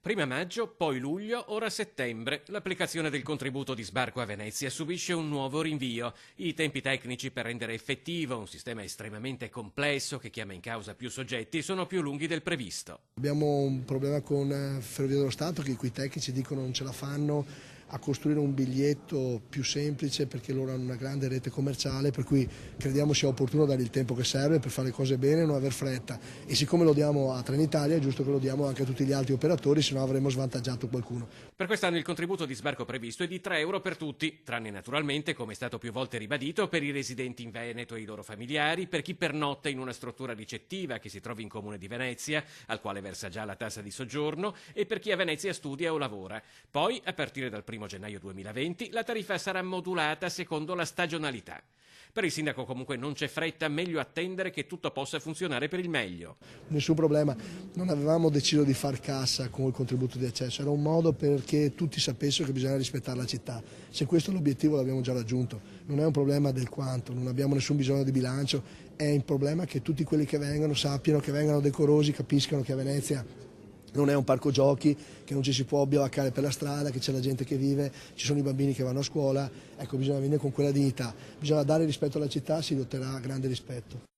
Prima maggio, poi luglio, ora settembre. L'applicazione del contributo di sbarco a Venezia subisce un nuovo rinvio. I tempi tecnici per rendere effettivo un sistema estremamente complesso che chiama in causa più soggetti sono più lunghi del previsto. Abbiamo un problema con Ferrovie dello Stato che i cui tecnici dicono non ce la fanno a costruire un biglietto più semplice perché loro hanno una grande rete commerciale, per cui crediamo sia opportuno dare il tempo che serve per fare le cose bene e non aver fretta. E siccome lo diamo a Trenitalia è giusto che lo diamo anche a tutti gli altri operatori, se no avremmo svantaggiato qualcuno. Per quest'anno il contributo di sbarco previsto è di 3 euro per tutti, tranne naturalmente, come è stato più volte ribadito, per i residenti in Veneto e i loro familiari, per chi pernotta in una struttura ricettiva che si trovi in Comune di Venezia, al quale versa già la tassa di soggiorno, e per chi a Venezia studia o lavora. Poi, a partire dal 1 gennaio 2020, la tariffa sarà modulata secondo la stagionalità. Per il sindaco comunque non c'è fretta, meglio attendere che tutto possa funzionare per il meglio. Nessun problema, non avevamo deciso di far cassa con il contributo di accesso, era un modo perché tutti sapessero che bisogna rispettare la città. Se questo è l'obiettivo l'abbiamo già raggiunto, non è un problema del quanto, non abbiamo nessun bisogno di bilancio, è il problema che tutti quelli che vengono sappiano, che vengano decorosi, capiscano che a Venezia non è un parco giochi, che non ci si può bivacare per la strada, che c'è la gente che vive, ci sono i bambini che vanno a scuola, ecco, bisogna venire con quella dignità, bisogna dare rispetto alla città, si otterrà grande rispetto.